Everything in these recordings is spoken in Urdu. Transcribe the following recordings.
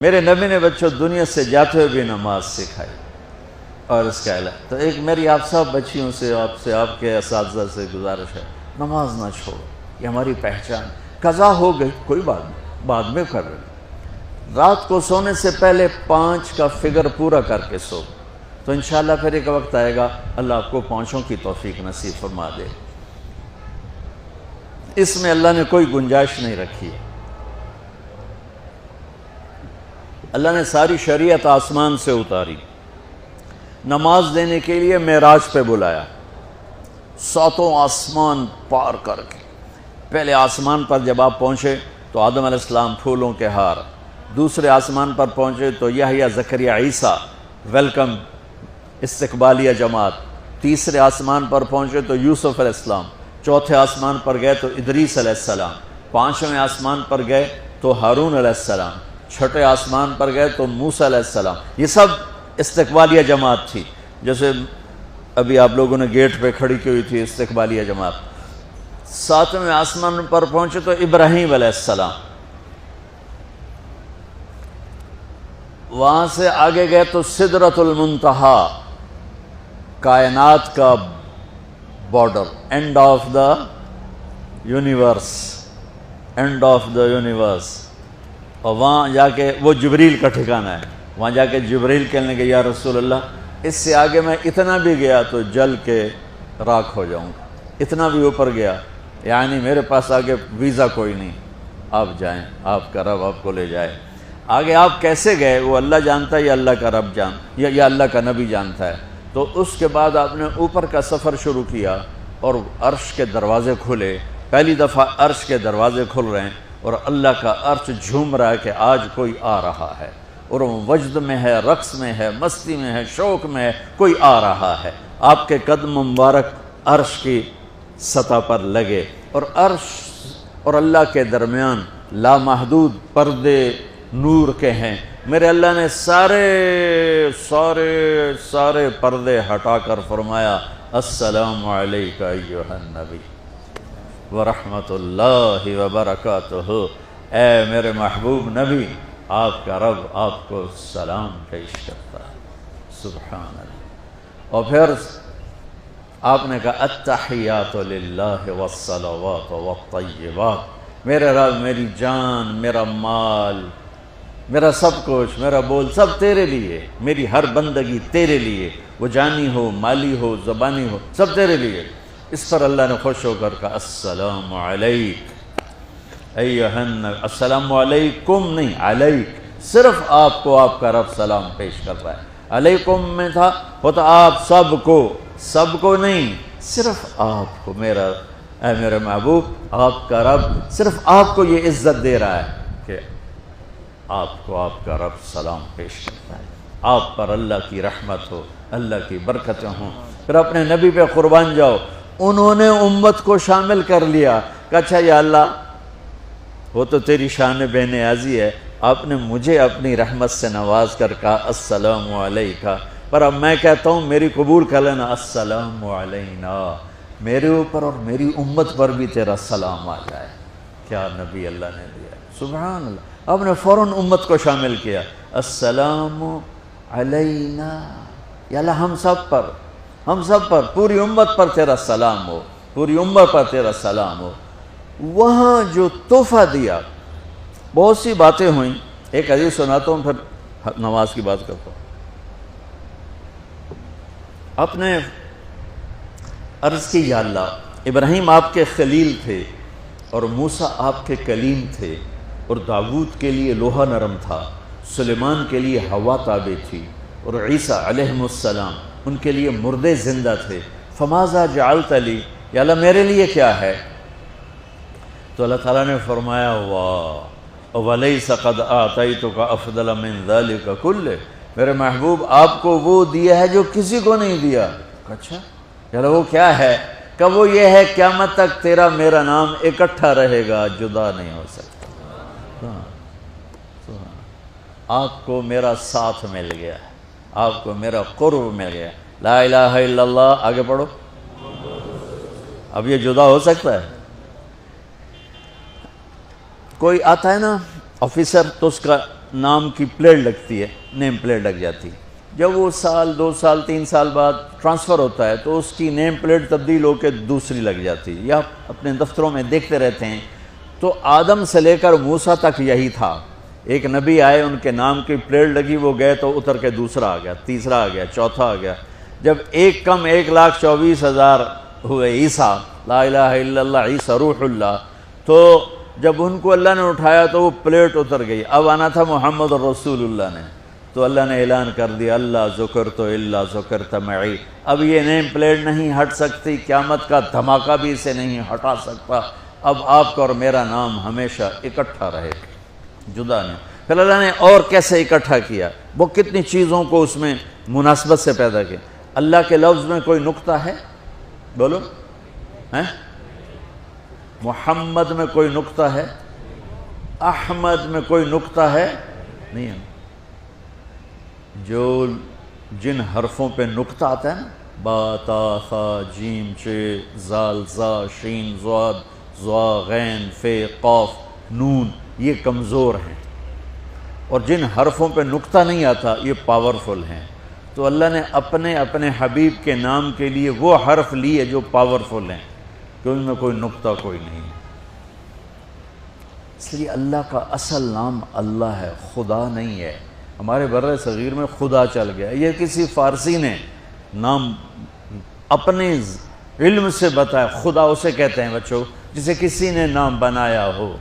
میرے نبی نے بچوں دنیا سے جاتے ہوئے بھی نماز سکھائی، اور اس کا علاج تو ایک میری آپ سب بچیوں سے آپ کے اساتذہ سے گزارش ہے، نماز نہ چھوڑو، یہ ہماری پہچان۔ قضا ہو گئی کوئی بات نہیں، بعد میں کر لیں، رات کو سونے سے پہلے 5 کا فگر پورا کر کے سو، تو انشاءاللہ پھر ایک وقت آئے گا اللہ آپ کو 5 کی توفیق نصیب فرما دے۔ اس میں اللہ نے کوئی گنجائش نہیں رکھی ہے۔ اللہ نے ساری شریعت آسمان سے اتاری، نماز دینے کے لیے معراج پہ بلایا، 7 آسمان پار کر کے۔ پہلے آسمان پر جب آپ پہنچے تو آدم علیہ السلام پھولوں کے ہار، دوسرے آسمان پر پہنچے تو یحییٰ زکریا عیسیٰ ویلکم استقبالیہ جماعت، تیسرے آسمان پر پہنچے تو یوسف علیہ السلام، چوتھے آسمان پر گئے تو ادریس علیہ السلام، 5ویں آسمان پر گئے تو ہارون علیہ السلام، 6 آسمان پر گئے تو موسیٰ علیہ السلام۔ یہ سب استقبالیہ جماعت تھی، جیسے ابھی آپ لوگوں نے گیٹ پہ کھڑی کی ہوئی تھی استقبالیہ جماعت۔ 7ویں آسمان پر پہنچے تو ابراہیم علیہ السلام، وہاں سے آگے گئے تو سدرۃ المنتہا، کائنات کا border, and of the universe, and of the universe. اور وہاں جا کے وہ جبریل کا ٹھکانہ ہے، وہاں جا کے جبریل کہنے کہ یا رسول اللہ اس سے آگے میں اتنا بھی گیا تو جل کے راکھ ہو جاؤں گا، اتنا بھی اوپر گیا یعنی میرے پاس آگے ویزا کوئی نہیں، آپ جائیں، آپ کا رب آپ کو لے جائے۔ آگے آپ کیسے گئے وہ اللہ جانتا ہے یا اللہ کا رب یا اللہ کا نبی جانتا ہے۔ تو اس کے بعد آپ نے اوپر کا سفر شروع کیا اور عرش کے دروازے کھلے، پہلی دفعہ عرش کے دروازے کھل رہے ہیں اور اللہ کا عرش جھوم رہا ہے کہ آج کوئی آ رہا ہے، اور وہ وجد میں ہے، رقص میں ہے، مستی میں ہے، شوق میں ہے، کوئی آ رہا ہے۔ آپ کے قدم مبارک عرش کی سطح پر لگے، اور عرش اور اللہ کے درمیان لامحدود پردے نور کے ہیں۔ میرے اللہ نے سارے پردے ہٹا کر فرمایا السلام علیکہ ایھا النبی ورحمۃ اللہ وبرکاتہ، اے میرے محبوب نبی، آپ کا رب آپ کو سلام پیش کرتا ہے۔ سبحان اللہ۔ اور پھر آپ نے کہا التحیات للہ والصلوات والطیبات، میرے رب میری جان، میرا مال، میرا سب کچھ، میرا بول سب تیرے لیے، میری ہر بندگی تیرے لیے، وہ جانی ہو، مالی ہو، زبانی ہو، سب تیرے لیے۔ اس پر اللہ نے خوش ہو کر کہا السلام علیک ایھا النبی، السلام علیکم نہیں، علیک، صرف آپ کو آپ کا رب سلام پیش کر رہا ہے۔ علیکم میں تھا ہوتا آپ سب کو نہیں، صرف آپ کو، اے میرے محبوب آپ کا رب صرف آپ کو یہ عزت دے رہا ہے کہ آپ کو آپ کا رب سلام پیش کرتا ہے، آپ پر اللہ کی رحمت ہو، اللہ کی برکتیں ہوں۔ پھر اپنے نبی پہ قربان جاؤ، انہوں نے امت کو شامل کر لیا کہ اچھا یا اللہ وہ تو تیری شان بے نیازی ہے، آپ نے مجھے اپنی رحمت سے نواز کر کہا السلام علیکہ، پر اب میں کہتا ہوں میری قبول کر لینا السلام علینا، میرے اوپر اور میری امت پر بھی تیرا سلام آ جائے۔ کیا نبی اللہ نے دیا، سبحان اللہ۔ آپ نے فوراً امت کو شامل کیا، السلام علینا، یا اللہ ہم سب پر پوری امت پر تیرا سلام ہو، پوری امت پر تیرا سلام ہو۔ وہاں جو تحفہ دیا، بہت سی باتیں ہوئیں، ایک حدیث سناتا ہوں پھر نماز کی بات کرتا ہوں۔ آپ نے عرض کی یا اللہ ابراہیم آپ کے خلیل تھے اور موسیٰ آپ کے کلیم تھے، اور داؤد کے لیے لوہا نرم تھا، سلیمان کے لیے ہوا تابع تھی، اور عیسیٰ علیہ السلام ان کے لیے مردے زندہ تھے، فماذا جعلت لی، یا اللہ میرے لیے کیا ہے؟ تو اللہ تعالیٰ نے فرمایا واہ وَلَيْسَ قَدْ آتَيْتُكَ أَفْضَلَ مِنْ ذَلِكَ كُلِّهِ، میرے محبوب آپ کو وہ دیا ہے جو کسی کو نہیں دیا۔ اچھا یا اللہ وہ کیا ہے؟ کہ وہ یہ ہے قیامت تک تیرا میرا نام اکٹھا رہے گا، جدا نہیں ہو سکتا۔ آپ کو میرا ساتھ مل گیا، آپ کو میرا قرب مل گیا۔ لا الہ الا اللہ، آگے پڑھو۔ اب یہ جدا ہو سکتا ہے؟ کوئی آتا ہے نا آفیسر، تو اس کا نام کی پلیٹ لگتی ہے، نیم پلیٹ لگ جاتی ہے۔ جب وہ سال 2 سال 3 سال بعد ٹرانسفر ہوتا ہے تو اس کی نیم پلیٹ تبدیل ہو کے دوسری لگ جاتی ہے، یا اپنے دفتروں میں دیکھتے رہتے ہیں۔ تو آدم سے لے کر موسیٰ تک یہی تھا، ایک نبی آئے، ان کے نام کی پلیٹ لگی، وہ گئے تو اتر کے دوسرا آ گیا، تیسرا آ گیا، چوتھا آ گیا۔ جب ایک کم 1,24,000 ہوئے عیسیٰ، لا الہ الا اللہ عیسیٰ روح اللہ، تو جب ان کو اللہ نے اٹھایا تو وہ پلیٹ اتر گئی۔ اب آنا تھا محمد رسول اللہ نے، تو اللہ نے اعلان کر دیا اللہ ذکرت الا ذکرت معی، اب یہ نیم پلیٹ نہیں ہٹ سکتی، قیامت کا دھماکہ بھی اسے نہیں ہٹا سکتا، اب آپ کا اور میرا نام ہمیشہ اکٹھا رہے گا، جدا نہیں۔ پھر اللہ نے اور کیسے اکٹھا کیا، وہ کتنی چیزوں کو اس میں مناسبت سے پیدا کیا۔ اللہ کے لفظ میں کوئی نقطہ ہے؟ بولو ہیں؟ محمد میں کوئی نقطہ ہے؟ احمد میں کوئی نقطہ ہے؟ نہیں ہے۔ جو جن حرفوں پہ نقطہ آتا ہے نا، با تا ثا جیم چ زال زا شین ضاد ضا غین فے قاف نون، یہ کمزور ہیں، اور جن حرفوں پہ نقطہ نہیں آتا یہ پاورفل ہیں۔ تو اللہ نے اپنے حبیب کے نام کے لیے وہ حرف لیے جو پاورفل ہیں، کہ ان میں کوئی نقطہ کوئی نہیں ہے۔ اس لیے اللہ کا اصل نام اللہ ہے، خدا نہیں ہے۔ ہمارے بر صغیر میں خدا چل گیا، یہ کسی فارسی نے نام اپنے علم سے بتایا، خدا اسے کہتے ہیں بچوں جسے کسی نے نام بنایا ہو،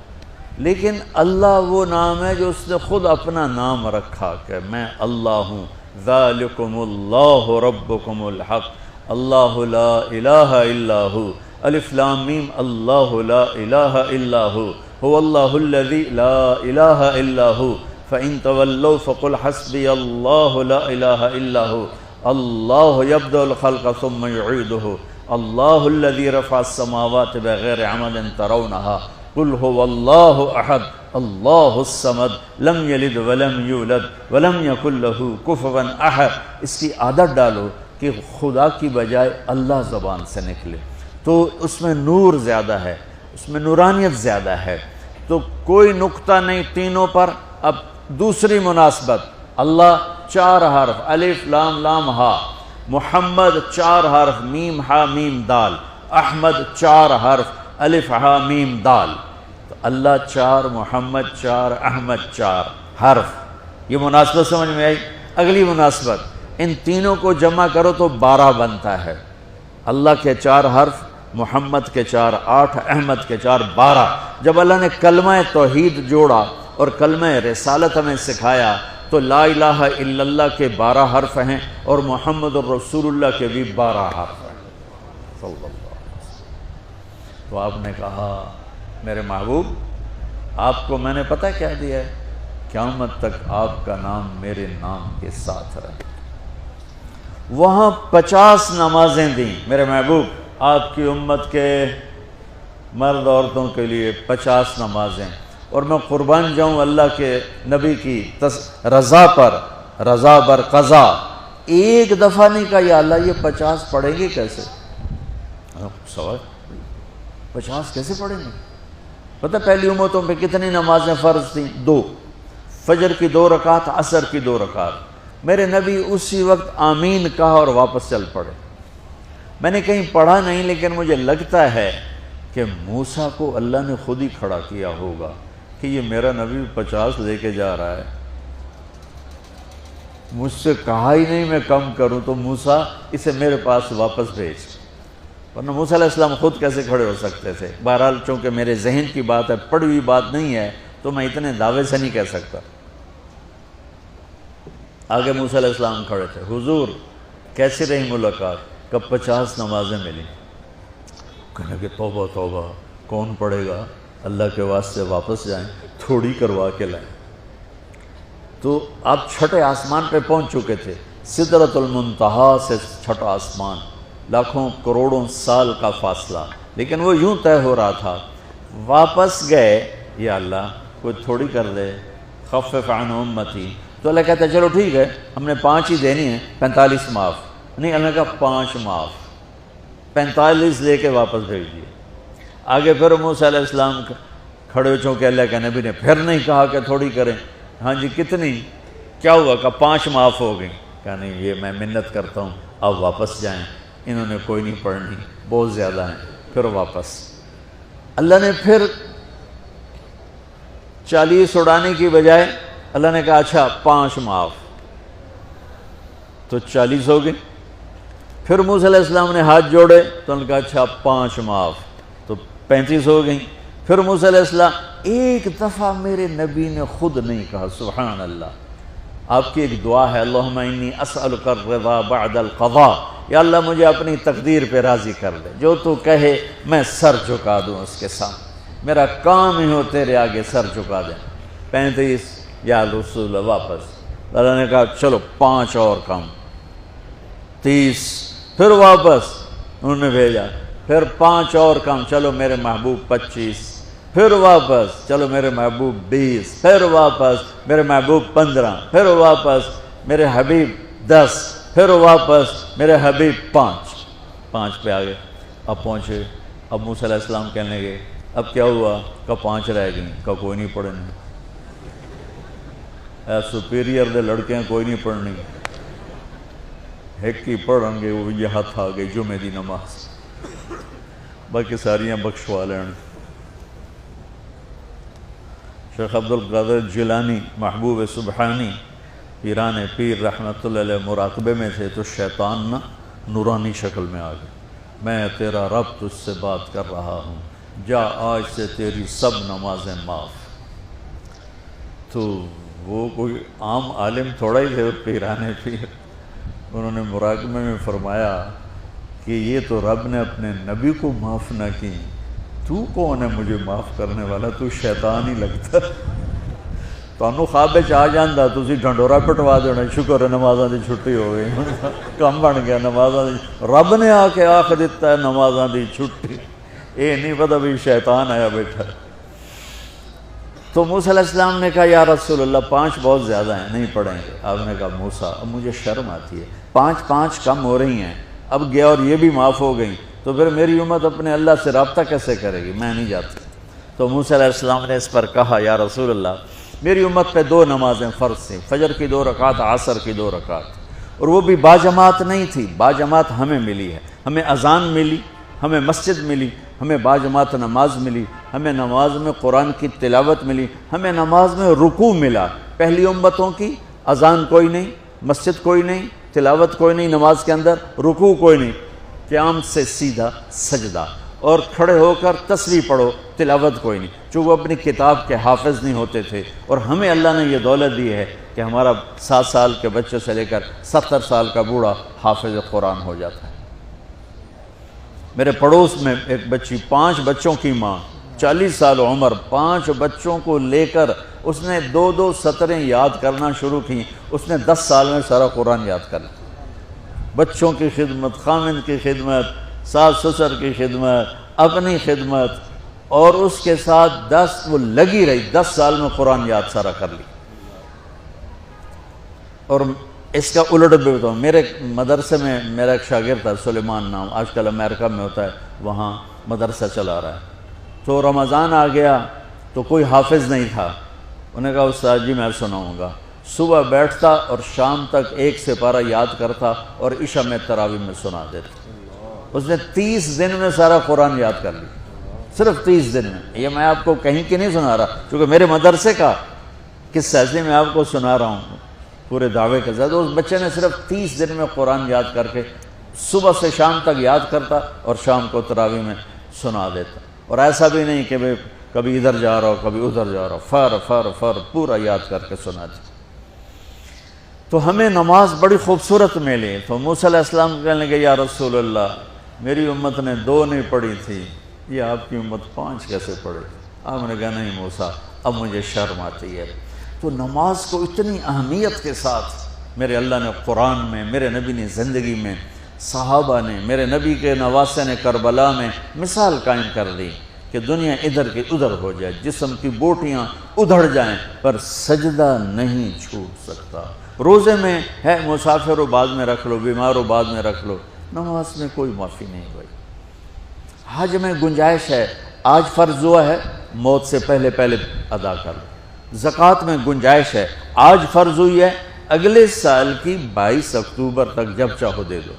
لیکن اللہ وہ نام ہے جو اس نے خود اپنا نام رکھا کہ میں اللہ ہوں، ذالکم اللہ ربکم الحق اللہ لا الہ الا ہو، الف لام میم اللہ لا الہ الا ہو، هو اللہ الذی لا الہ الا ہو، فَإِن تَوَلَّوْا فَقُلْ حَسْبِيَ اللَّهُ لَا إِلَهَ إِلَّا هُوَ اللَّهُ يَبْدَأُ الْخَلْقَ ثُمَّ يُعِيدُهُ اللَّهُ الَّذِي رَفَعَ السَّمَاوَاتِ بِغَيْرِ عَمَدٍ تَرَوْنَهَا قُلْ هُوَ اللَّهُ أَحَدٌ اللَّهُ الصَّمَدُ لَمْ يَلِدْ وَلَمْ يُولَدْ وَلَمْ يَكُنْ لَهُ كُفُوًا أَحَدٌ۔ اس کی عادت ڈالو کہ خدا کی بجائے اللہ زبان سے نکلے، تو اس میں نور زیادہ ہے، اس میں نورانیت زیادہ ہے۔ تو کوئی نقطہ نہیں تینوں پر۔ اب دوسری مناسبت، اللہ 4 حرف الف لام لام ہا، محمد 4 حرف میم ہا میم دال، احمد 4 حرف الف ہا میم دال، تو اللہ 4 محمد 4 احمد 4 حرف۔ یہ مناسبت سمجھ میں آئی؟ اگلی مناسبت، ان تینوں کو جمع کرو تو 12 بنتا ہے۔ اللہ کے 4 حرف، محمد کے 4 8، احمد کے 4 12۔ جب اللہ نے کلمہ توحید جوڑا اور کلمہ رسالت ہمیں سکھایا تو لا الہ الا اللہ کے 12 حرف ہیں اور محمد الرسول اللہ کے بھی 12 حرف ہیں صلی اللہ علیہ وسلم۔ تو آپ نے کہا میرے محبوب آپ کو میں نے پتہ کیا دیا ہے؟ قیامت تک آپ کا نام میرے نام کے ساتھ رہے۔ وہاں 50 نمازیں دیں میرے محبوب، آپ کی امت کے مرد عورتوں کے لیے 50 نمازیں، اور میں قربان جاؤں اللہ کے نبی کی رضا پر، رضا بر قضا۔ ایک دفعہ نہیں کہا یا اللہ یہ 50 پڑھیں گے کیسے؟ سوال 50 کیسے پڑھیں گے؟ پتہ پہلی امتوں پہ کتنی نمازیں فرض تھیں؟ 2، فجر کی 2 رکعت، عصر کی 2 رکعت۔ میرے نبی اسی وقت آمین کہا اور واپس چل پڑے۔ میں نے کہیں پڑھا نہیں، لیکن مجھے لگتا ہے کہ موسیٰ کو اللہ نے خود ہی کھڑا کیا ہوگا کہ یہ میرا نبی 50 لے کے جا رہا ہے، مجھ سے کہا ہی نہیں میں کم کروں، تو موسیٰ اسے میرے پاس واپس بھیج۔ ورنہ موسیٰ علیہ السلام خود کیسے کھڑے ہو سکتے تھے؟ بہرحال چونکہ میرے ذہن کی بات ہے، پڑھی ہوئی بات نہیں ہے، تو میں اتنے دعوے سے نہیں کہہ سکتا۔ آگے موسیٰ علیہ السلام کھڑے تھے، حضور کیسی رہی ملاقات؟ کب 50 نمازیں ملی۔ کہنے کہ توبہ توبہ، کون پڑھے گا؟ اللہ کے واسطے واپس جائیں، تھوڑی کروا کے لائیں۔ تو آپ چھٹے آسمان پہ پہنچ چکے تھے، سدرۃ المنتہا سے چھٹا آسمان، لاکھوں کروڑوں سال کا فاصلہ، لیکن وہ یوں طے ہو رہا تھا۔ واپس گئے، یا اللہ کوئی تھوڑی کر دے، خفف عن امتی۔ تو اللہ کہتا ہے چلو ٹھیک ہے، ہم نے 5 ہی دینی ہیں، 45 معاف نہیں۔ اللہ کا 5 معاف، 45 لے کے واپس بھیج دیے۔ آگے پھر موسیٰ علیہ السلام کھڑے ہو، چونکہ اللہ کے نبی نے پھر نہیں کہا کہ تھوڑی کریں، ہاں جی کتنی؟ کیا ہوا؟ کہا 5 معاف ہو گئی۔ کہا نہیں یہ میں منت کرتا ہوں آپ واپس جائیں، انہوں نے کوئی نہیں پڑھنی، بہت زیادہ ہیں۔ پھر واپس اللہ نے پھر 40 اڑانے کی بجائے اللہ نے کہا اچھا 5 معاف، تو 40 ہو گئے۔ پھر موسیٰ علیہ السلام نے ہاتھ جوڑے تو انہوں نے کہا اچھا 5 معاف، تو 35 ہو گئیں۔ پھر موسیٰ علیہ السلام ایک دفعہ میرے نبی نے خود نہیں کہا سبحان اللہ، آپ کی ایک دعا ہے اللہم انی اسألک الرضا بعد القضاء، یا اللہ مجھے اپنی تقدیر پہ راضی کر دے، جو تو کہے میں سر جھکا دوں اس کے سامنے، میرا کام ہی ہو تیرے آگے سر جھکا دیں۔ 35 یا رسول اللہ واپس، اللہ نے کہا چلو 5 اور کم، 30، پھر واپس انہوں نے بھیجا، پھر 5 اور کم، چلو میرے محبوب 25، پھر واپس چلو میرے محبوب 20، پھر واپس میرے محبوب 15، پھر واپس میرے حبیب 10، پھر واپس میرے حبیب 5 پہ آگئے۔ اب پہنچے، اب موسیٰ علیہ السلام کہنے لگے اب کیا ہوا؟ کہا 5 رہ گئیں۔ کہا کوئی نہیں پڑھنی، اے سپیریئر دے لڑکے ہیں کوئی نہیں پڑھنی، ایک ہی پڑھیں گے وہ یہ ہاتھ آ گئی جمعے دی نماز، باقی ساریاں بخشوا لین۔ شیخ عبدالقادر جیلانی محبوب سبحانی پیران پیر رحمت اللہ علیہ مراقبے میں تھے تو شیطان نا نورانی شکل میں آ گئے، میں تیرا رب تجھ سے بات کر رہا ہوں، جا آج سے تیری سب نمازیں معاف۔ تو وہ کوئی عام عالم تھوڑا ہی تھے پیران پیر، انہوں نے مراقبے میں فرمایا کہ یہ تو رب نے اپنے نبی کو معاف نہ کی، تو کون ہے مجھے معاف کرنے والا؟ تو شیطان ہی لگتا۔ تانوں خواب وچ آ جاندا تسی ڈھنڈورا پٹوا دینا، شکر ہے نمازاں دی چھٹی ہو گئی، کم بن گیا نمازاں دی، رب نے آ کے آکھ دیتا ہے نمازاں دی چھٹی، یہ نہیں پتہ بھی شیطان آیا بیٹھا۔ تو موسیٰ علیہ السلام نے کہا یا رسول اللہ 5 بہت زیادہ ہیں، نہیں پڑھیں گے۔ آپ نے کہا موسیٰ اب مجھے شرم آتی ہے، 5 کم ہو رہی ہیں، اب گیا اور یہ بھی معاف ہو گئیں تو پھر میری امت اپنے اللہ سے رابطہ کیسے کرے گی؟ میں نہیں جاتا۔ تو موسیٰ علیہ السلام نے اس پر کہا یا رسول اللہ میری امت پہ 2 نمازیں فرض تھیں، فجر کی 2 رکعت، عصر کی 2 رکعت، اور وہ بھی باجماعت نہیں تھی، باجماعت ہمیں ملی ہے، ہمیں اذان ملی، ہمیں مسجد ملی، ہمیں باجماعت نماز ملی، ہمیں نماز میں قرآن کی تلاوت ملی، ہمیں نماز میں رکوع ملا۔ پہلی امتوں کی اذان کوئی نہیں، مسجد کوئی نہیں، تلاوت کوئی نہیں، نماز کے اندر رکوع کوئی نہیں، قیام سے سیدھا سجدہ، اور کھڑے ہو کر تسبیح پڑھو، تلاوت کوئی نہیں، چونکہ وہ اپنی کتاب کے حافظ نہیں ہوتے تھے، اور ہمیں اللہ نے یہ دولت دی ہے کہ ہمارا 7 سال کے بچے سے لے کر 70 سال کا بوڑھا حافظ قرآن ہو جاتا ہے۔ میرے پڑوس میں ایک بچی، 5 بچوں کی ماں، 40 سال عمر، 5 بچوں کو لے کر اس نے 2 سطریں یاد کرنا شروع کی، اس نے 10 سال میں سارا قرآن یاد کر لیا۔ بچوں کی خدمت، خامند کی خدمت، ساس سسر کی خدمت، اپنی خدمت، اور اس کے ساتھ وہ لگی رہی، 10 سال میں قرآن یاد سارا کر لی۔ اور اس کا الٹ بھی بتاؤں، میرے مدرسے میں میرا ایک شاگرد تھا سلیمان نام، آج کل امریکہ میں ہوتا ہے، وہاں مدرسہ چلا رہا ہے۔ تو رمضان آ گیا تو کوئی حافظ نہیں تھا، انہوں نے کہا استاد جی میں سناؤں گا۔ صبح بیٹھتا اور شام تک 1 سپارہ یاد کرتا اور عشاء میں تراویح میں سنا دیتا۔ اس نے 30 دن میں سارا قرآن یاد کر لیا، صرف 30 دن میں۔ یہ میں آپ کو کہیں کی نہیں سنا رہا، کیونکہ میرے مدرسے کا قصہ ہے، میں آپ کو سنا رہا ہوں پورے دعوے کے ساتھ۔ اس بچے نے صرف 30 دن میں قرآن یاد کر کے صبح سے شام تک یاد کرتا اور شام کو تراویح میں سنا دیتا، اور ایسا بھی نہیں کہ کبھی ادھر جا رہا ہو کبھی ادھر جا رہا ہو، فر پورا یاد کر کے سنا دیتا۔ تو ہمیں نماز بڑی خوبصورت ملی۔ تو موسیٰ علیہ السلام کہنے لگے یا رسول اللہ میری امت نے 2 نہیں پڑھی تھی، یہ آپ کی امت 5 کیسے پڑھے؟ آپ نے کہا نہیں موسیٰ اب مجھے شرم آتی ہے۔ تو نماز کو اتنی اہمیت کے ساتھ میرے اللہ نے قرآن میں، میرے نبی نے زندگی میں، صحابہ نے، میرے نبی کے نواسے نے کربلا میں مثال قائم کر دی کہ دنیا ادھر کی ادھر ہو جائے، جسم کی بوٹیاں ادھڑ جائیں پر سجدہ نہیں چھوٹ سکتا۔ روزے میں ہے مسافر ہو بعد میں رکھ لو، بیمار ہو بعد میں رکھ لو، نماز میں کوئی معافی نہیں بھائی۔ حج میں گنجائش ہے، آج فرض ہوا ہے موت سے پہلے ادا کر لو، زکوٰۃ میں گنجائش ہے، آج فرض ہوئی ہے، اگلے سال کی 22 اکتوبر تک جب چاہو دے دو،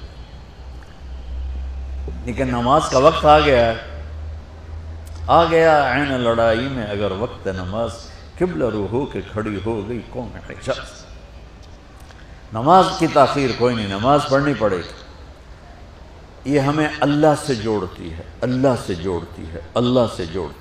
لیکن نماز کا وقت آ گیا عین لڑائی میں اگر وقت نماز قبلہ رو ہو کے کھڑی ہو گئی قوم حجاز۔ نماز کی تاخیر کوئی نہیں، نماز پڑھنی پڑے گی، یہ ہمیں اللہ سے جوڑتی ہے، اللہ سے جوڑتی ہے، اللہ سے جوڑتی ہے۔